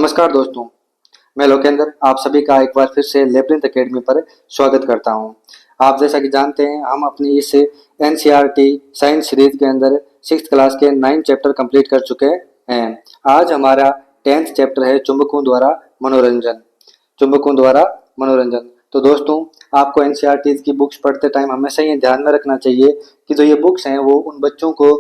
नमस्कार दोस्तों, मैं लोकेंद्र आप सभी का एक बार फिर से लेब्रिंथ एकेडमी पर स्वागत करता हूं। आप जैसा कि जानते हैं हम अपनी इस एनसीईआरटी साइंस सीरीज के अंदर 6th क्लास के 9 चैप्टर कंप्लीट कर चुके हैं। आज हमारा 10th चैप्टर है चुंबकों द्वारा मनोरंजन। चुंबकों द्वारा मनोरंजन। तो दोस्तों, आपको एनसीईआरटी की बुक्स पढ़ते टाइम हमेशा ये ध्यान में रखना चाहिए कि जो ये बुक्स हैं वो उन बच्चों को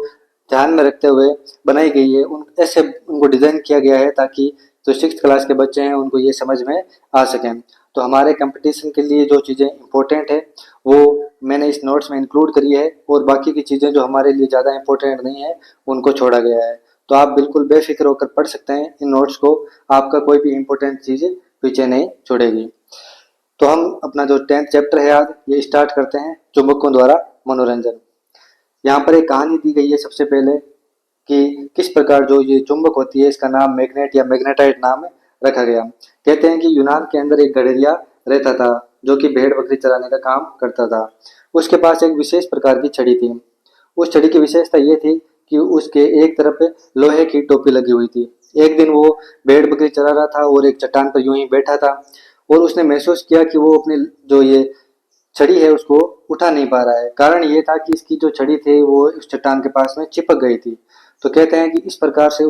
ध्यान में रखते हुए बनाई गई है। ऐसे उनको डिज़ाइन किया गया है ताकि जो 6th क्लास के बच्चे हैं उनको ये समझ में आ सकें। तो हमारे कंपटीशन के लिए जो चीज़ें इंपॉर्टेंट है वो मैंने इस नोट्स में इंक्लूड करी है और बाकी की चीज़ें जो हमारे लिए ज़्यादा इंपॉर्टेंट नहीं है उनको छोड़ा गया है। तो आप बिल्कुल बेफिक्र होकर पढ़ सकते हैं इन नोट्स को, आपका कोई भी इंपॉर्टेंट चीज़ पीछे नहीं छोड़ेगी। तो हम अपना जो 10th चैप्टर है आज ये स्टार्ट करते हैं, चुंबकों द्वारा मनोरंजन। यहाँ पर एक कहानी दी गई है सबसे पहले कि किस प्रकार जो ये चुंबक होती है इसका नाम मैग्नेट या मैग्नेटाइट नाम रखा गया। कहते हैं कि यूनान के अंदर एक गडरिया रहता था जो कि भेड़ बकरी चराने का काम करता था। उसके पास एक विशेष प्रकार की छड़ी थी। उस छड़ी की विशेषता ये थी कि उसके एक तरफ लोहे की टोपी लगी हुई थी। एक दिन वो भेड़ बकरी चरा रहा था और एक चट्टान पर यूं ही बैठा था और उसने महसूस किया कि वो अपनी जो ये छड़ी है उसको उठा नहीं पा रहा है। कारण ये था कि इसकी जो छड़ी थी वो उस चट्टान के पास में चिपक गई थी। तो कहते हैं कि इस प्रकार से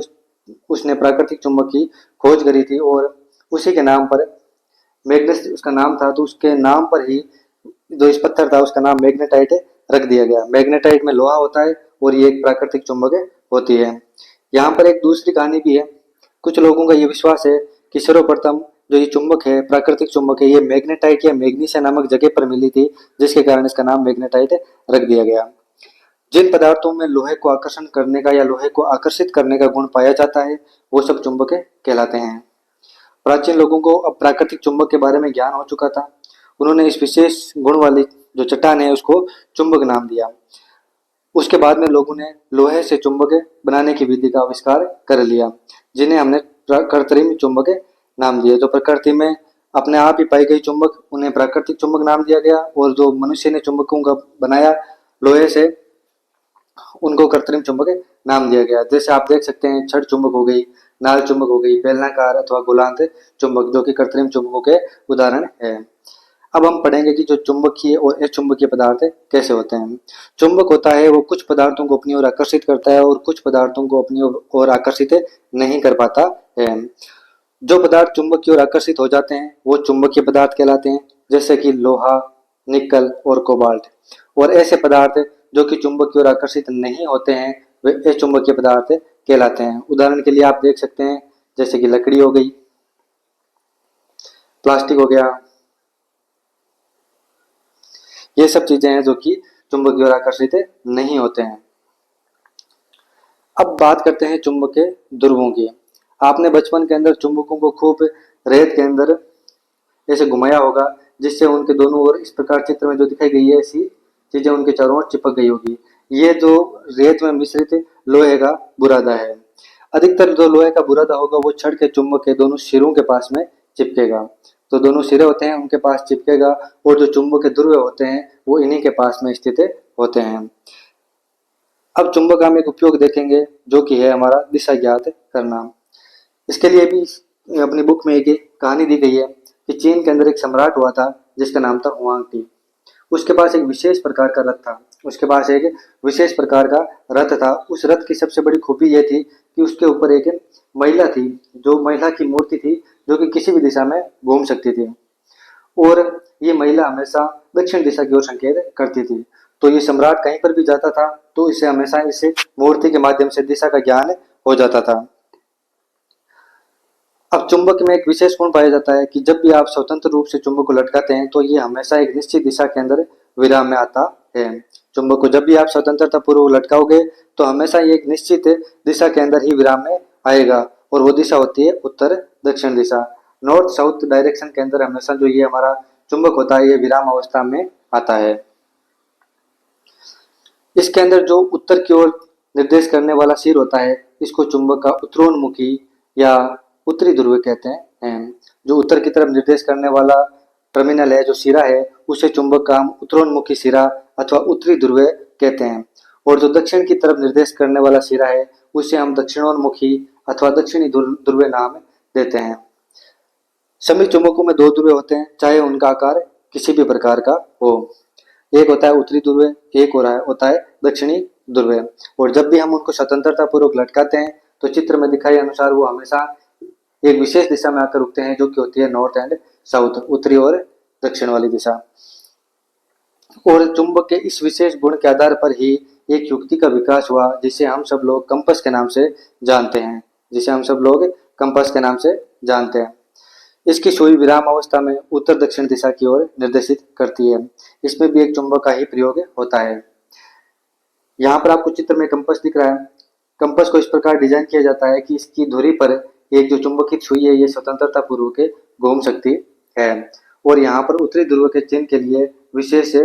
उसने प्राकृतिक चुंबक की खोज करी थी और उसी के नाम पर मैग्नेस उसका नाम था। तो उसके नाम पर ही जो इस पत्थर था उसका नाम मैग्नेटाइट रख दिया गया। मैग्नेटाइट में लोहा होता है और ये एक प्राकृतिक चुंबक होती है। यहाँ पर एक दूसरी कहानी भी है। कुछ लोगों का ये विश्वास है कि सर्वप्रथम जो ये चुंबक है, प्राकृतिक चुंबक है, ये मैग्नेटाइट या मैग्नीशिया नामक जगह पर मिली थी जिसके कारण इसका नाम मैग्नेटाइट रख दिया गया। जिन पदार्थों में लोहे को आकर्षण करने का या लोहे को आकर्षित करने का गुण पाया जाता है वो सब चुंबक कहलाते हैं। प्राचीन लोगों को अब प्राकृतिक चुंबक के बारे में ज्ञान हो चुका था। उन्होंने इस विशेष गुण वाली जो चट्टान है उसको चुंबक नाम दिया। उसके बाद में लोगों ने लोहे से चुंबक बनाने की विधि का आविष्कार कर लिया जिन्हें हमने कृत्रिम चुंबक नाम दिए। जो प्रकृति में अपने आप ही पाई गई चुंबक उन्हें प्राकृतिक चुंबक नाम दिया गया और जो मनुष्य ने चुंबकों का बनाया लोहे से उनको कृत्रिम चुंबक नाम दिया गया। जैसे आप देख सकते हैं छड़ चुंबक हो गई, नाल चुंबक हो गई, बेलनाकार अथवा गोलांत चुंबक जो कि कृत्रिम चुंबकों के उदाहरण है। अब हम पढ़ेंगे कि जो चुंबकीय और अचुंबकीय पदार्थ कैसे होते हैं। चुंबक होता है वो कुछ पदार्थों को अपनी ओर आकर्षित करता है और कुछ पदार्थों को अपनी ओर आकर्षित नहीं कर पाता है। जो पदार्थ चुंबक की ओर आकर्षित हो जाते हैं वो चुंबकीय पदार्थ कहलाते हैं, जैसे कि लोहा, निकल और कोबाल्ट। और ऐसे पदार्थ जो कि चुंबक की ओर आकर्षित नहीं होते हैं वे अचुंबकीय पदार्थ कहलाते हैं। उदाहरण के लिए आप देख सकते हैं जैसे कि लकड़ी हो गई, प्लास्टिक हो गया, ये सब चीजें हैं जो कि चुंबक की ओर आकर्षित नहीं होते हैं। अब बात करते हैं चुंबक के ध्रुवों की। आपने बचपन के अंदर चुंबकों को खूब रेत के अंदर ऐसे घुमाया होगा जिससे उनके दोनों ओर इस प्रकार चित्र में जो दिखाई गई है ऐसी चीजें उनके चारों ओर चिपक गई होगी। ये जो रेत में मिश्रित लोहे का बुरादा है। अधिकतर जो लोहे का बुरादा होगा वो छड़ के चुंबक के दोनों सिरों के पास में चिपकेगा। तो दोनों सिरे होते हैं उनके पास चिपकेगा और जो चुंबक के ध्रुव होते हैं वो इन्हीं के पास में स्थित होते हैं। अब चुंबक हम एक उपयोग देखेंगे जो कि है हमारा दिशा ज्ञात करना। इसके लिए भी अपनी बुक में एक कहानी दी गई है कि चीन के अंदर एक सम्राट हुआ था जिसका नाम था हुआंग टी। उसके पास एक विशेष प्रकार का रथ था। उसके पास एक विशेष प्रकार का रथ था। उस रथ की सबसे बड़ी खूबी यह थी कि उसके ऊपर एक महिला थी, जो महिला की मूर्ति थी जो कि किसी भी दिशा में घूम सकती थी और ये महिला हमेशा दक्षिण दिशा की ओर संकेत करती थी। तो ये सम्राट कहीं पर भी जाता था तो इसे हमेशा इस मूर्ति के माध्यम से दिशा का ज्ञान हो जाता था। अब चुंबक में एक विशेष गुण पाया जाता है कि जब भी आप स्वतंत्र रूप से चुंबक को लटकाते हैं तो ये हमेशा एक निश्चित दिशा के अंदर विराम में आता है। चुंबक को जब भी आप स्वतंत्रता पूर्वक लटकाओगे तो हमेशा ये एक निश्चित दिशा के अंदर ही विराम में आएगा और वो दिशा होती है उत्तर दक्षिण दिशा। नॉर्थ साउथ डायरेक्शन के अंदर हमेशा जो ये हमारा चुंबक होता है ये विराम अवस्था में आता है। इसके अंदर जो उत्तर की ओर निर्देश करने वाला सिर होता है इसको चुंबक का उत्तरोन्मुखी या उत्तरी ध्रुव कहते हैं। जो उत्तर की तरफ निर्देश करने वाला टर्मिनल है, जो सिरा है, उसे चुंबक का हम उत्तरोन्मुखी सिरा अथवा उत्तरी ध्रुव कहते हैं। और जो दक्षिण की तरफ निर्देश करने वाला सिरा है उसे हम दक्षिणोन्मुखी अथवा दक्षिणी ध्रुव नाम देते हैं। सममित चुंबकों में दो ध्रुव होते हैं, चाहे उनका आकार किसी भी प्रकार का हो। एक होता है उत्तरी ध्रुव, एक होता है दक्षिणी ध्रुव। और जब भी हम उनको स्वतंत्रता पूर्वक लटकाते हैं तो चित्र में दिखाए अनुसार वो हमेशा एक विशेष दिशा में आकर रुकते हैं, जो कि होती है नॉर्थ एंड साउथ, उत्तरी और दक्षिण वाली दिशा। और चुंबक के इस विशेष गुण के आधार पर ही एक युक्ति का विकास हुआ, जिसे हम सब लोग कंपास के नाम से जानते हैं, इसकी सुई विराम अवस्था में उत्तर दक्षिण दिशा की ओर निर्देशित करती है। इसमें भी एक चुंबक का ही प्रयोग होता है। यहाँ पर आपको चित्र में कंपास दिख रहा है। कंपास को इस प्रकार डिजाइन किया जाता है कि इसकी धुरी पर एक जो चुंबकित सुई है ये स्वतंत्रता पूर्वक घूम सकती है। और यहाँ पर उत्तरी ध्रुव के चिन्ह के लिए विशेष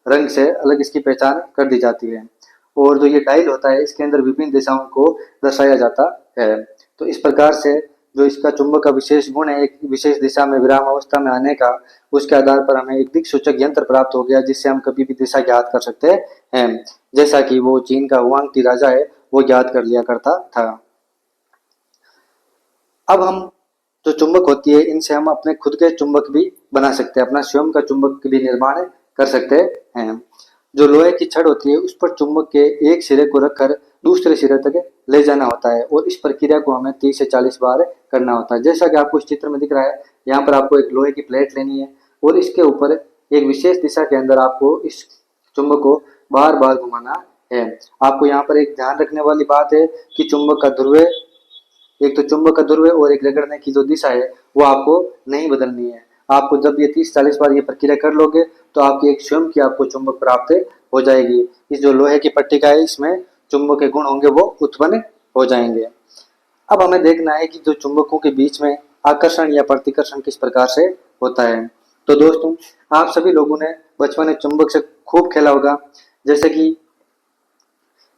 रंग से अलग इसकी पहचान कर दी जाती है। और जो ये डायल होता है इसके अंदर विभिन्न दिशाओं को दर्शाया जाता है। तो इस प्रकार से जो इसका चुंबक का विशेष गुण है, एक विशेष दिशा में विराम अवस्था में आने का, उसके आधार पर हमें एक दिक्सूचक यंत्र प्राप्त हो गया, जिससे हम कभी भी दिशा ज्ञात कर सकते हैं, जैसा कि वो चीन का हुआंग टी राजा है वो ज्ञात कर लिया करता था। अब हम जो चुंबक होती है इनसे हम अपने खुद के चुंबक भी बना सकते हैं, अपना स्वयं का चुंबक भी निर्माण कर सकते हैं। जो लोहे की छड़ होती है उस पर चुंबक के एक सिरे को रखकर दूसरे सिरे तक ले जाना होता है, और इस प्रक्रिया को हमें 30 से 40 बार करना होता है। जैसा कि आपको इस चित्र में दिख रहा है, यहाँ पर आपको एक लोहे की प्लेट लेनी है और इसके ऊपर एक विशेष दिशा के अंदर आपको इस चुंबक को बार बार घुमाना है। आपको यहाँ पर एक ध्यान रखने वाली बात है कि चुंबक का ध्रुव, एक तो चुंबक का ध्रुव और एक रगड़ने की जो दिशा है वो आपको नहीं बदलनी है। आपको जब ये 30-40 बार ये प्रक्रिया कर लोगे तो आपकी एक स्वयं की आपको चुंबक प्राप्त हो जाएगी। इस जो लोहे की पट्टिका है इसमें चुंबक के गुण होंगे वो उत्पन्न हो जाएंगे। अब हमें देखना है कि जो चुंबकों के बीच में आकर्षण या प्रतिकर्षण किस प्रकार से होता है। तो दोस्तों, आप सभी लोगों ने बचपन में चुंबक से खूब खेला होगा। जैसे कि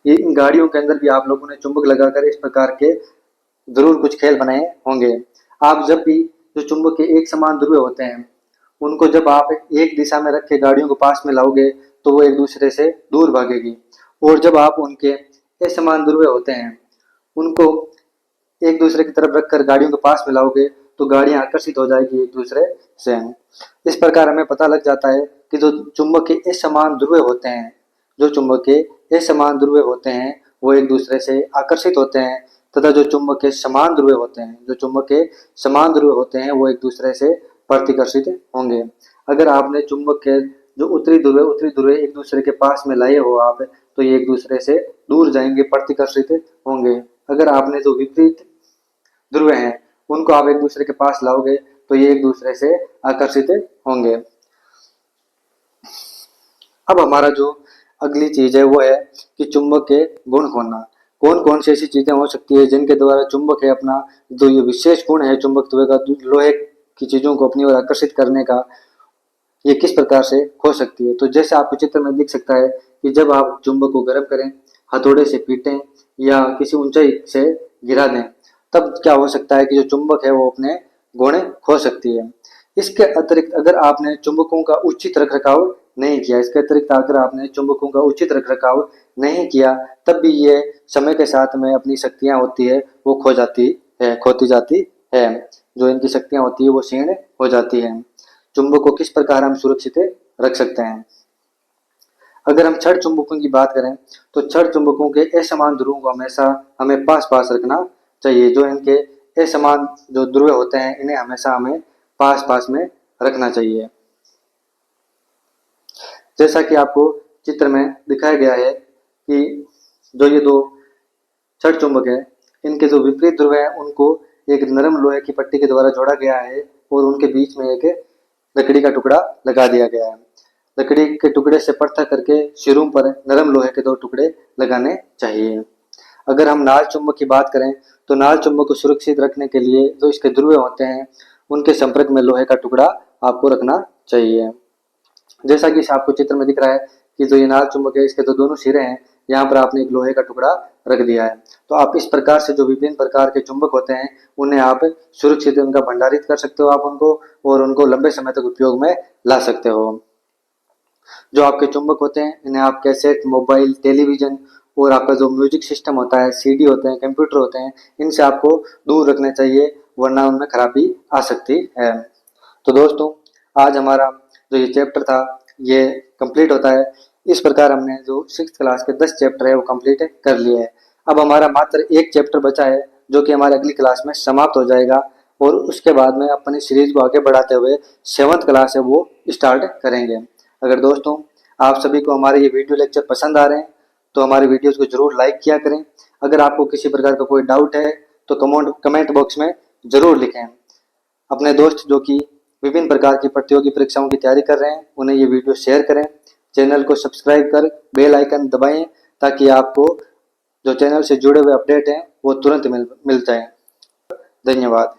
इन गाड़ियों के अंदर भी आप लोगों ने चुंबक लगाकर इस प्रकार के जरूर कुछ खेल बनाए होंगे। आप जब भी जो चुंबक के एक समान ध्रुव होते हैं उनको जब आप एक दिशा में रख के गाड़ियों को पास में लाओगे तो वो एक दूसरे से दूर भागेगी, और जब आप उनके असमान ध्रुव होते हैं उनको एक दूसरे की तरफ रखकर गाड़ियों के पास में लाओगे तो गाड़ियां आकर्षित हो जाएगी एक दूसरे से। इस प्रकार हमें पता लग जाता है कि जो चुंबक के असमान ध्रुव होते हैं, वो एक दूसरे से आकर्षित होते हैं, तथा जो चुंबक के समान ध्रुव होते हैं वो एक दूसरे से प्रतिकर्षित होंगे। अगर आपने चुंबक के जो उत्तरी ध्रुव एक दूसरे के पास में लाए हो आप, तो ये एक दूसरे से दूर जाएंगे, प्रतिकर्षित होंगे। अगर आपने जो विपरीत ध्रुव हैं उनको आप एक दूसरे के पास लाओगे तो ये एक दूसरे से आकर्षित होंगे। अब हमारा जो अगली चीज है वो है कि चुंबक के गुण होना। कौन कौन सी ऐसी चीजें हो सकती है जिनके द्वारा चुंबक है अपना जो ये विशेष गुण है चुंबक का, लोहे की चीजों को अपनी ओर आकर्षित करने का, ये किस प्रकार से हो सकती है। तो जैसे आपको चित्र में दिख सकता है कि जब आप चुंबक को गर्म करें, हथौड़े से पीटें या किसी ऊंचाई से गिरा दें, तब क्या हो सकता है कि जो चुंबक है वो अपने गुण खो सकती है। इसके अतिरिक्त अगर आपने चुंबकों का उचित रखरखाव नहीं किया, तब भी ये समय के साथ में अपनी शक्तियां होती है वो खोती जाती है। जो इनकी शक्तियां होती है वो क्षीण हो जाती है। चुंबक को किस प्रकार हम सुरक्षित रख सकते हैं। अगर हम छड़ चुंबकों की बात करें तो छड़ चुंबकों के असमान ध्रुवों को हमेशा हमें पास पास रखना चाहिए। जो इनके असमान जो ध्रुव होते हैं इन्हें हमेशा हमें पास पास में रखना चाहिए। जैसा कि आपको चित्र में दिखाया गया है कि जो ये दो छड़ चुंबक है इनके जो विपरीत ध्रुव है उनको एक नरम लोहे की पट्टी के द्वारा जोड़ा गया है और उनके बीच में एक लकड़ी का टुकड़ा लगा दिया गया है। लकड़ी के टुकड़े से पृथक करके सिरों पर नरम लोहे के 2 टुकड़े लगाने चाहिए। अगर हम नाल चुंबक की बात करें तो नाल चुंबक को सुरक्षित रखने के लिए जो इसके ध्रुव होते हैं उनके संपर्क में लोहे का टुकड़ा आपको रखना चाहिए। जैसा कि आपको चित्र में दिख रहा है कि जो ये नाल चुंबक है इसके तो दोनों सिरे हैं, यहाँ पर आपने एक लोहे का टुकड़ा रख दिया है। तो आप इस प्रकार से जो विभिन्न प्रकार के चुंबक होते हैं उन्हें आप सुरक्षित उनका भंडारित कर सकते हो आप उनको, और उनको लंबे समय तक उपयोग में ला सकते हो। जो आपके चुंबक होते हैं इन्हें आप कैसेट, मोबाइल, टेलीविजन और आपका जो म्यूजिक सिस्टम होता है, सीडी होते हैं, कंप्यूटर होते हैं, इनसे आपको दूर रखना चाहिए, वरना उनमें खराबी आ सकती है। तो दोस्तों, आज हमारा जो ये चैप्टर था ये कंप्लीट होता है। इस प्रकार हमने जो 6th क्लास के 10 चैप्टर है वो कंप्लीट कर लिए हैं। अब हमारा मात्र एक चैप्टर बचा है जो कि हमारे अगली क्लास में समाप्त हो जाएगा, और उसके बाद में अपनी सीरीज को आगे बढ़ाते हुए 7th क्लास है वो स्टार्ट करेंगे। अगर दोस्तों आप सभी को हमारे ये वीडियो लेक्चर पसंद आ रहे हैं तो हमारे वीडियोस को जरूर लाइक किया करें। अगर आपको किसी प्रकार का कोई डाउट है तो कमेंट बॉक्स में जरूर लिखें। अपने दोस्त जो कि विभिन्न प्रकार की प्रतियोगी परीक्षाओं की तैयारी कर रहे हैं उन्हें ये वीडियो शेयर करें। चैनल को सब्सक्राइब कर बेल आइकन दबाएं ताकि आपको जो चैनल से जुड़े हुए अपडेट हैं वो तुरंत मिल जाएं। धन्यवाद।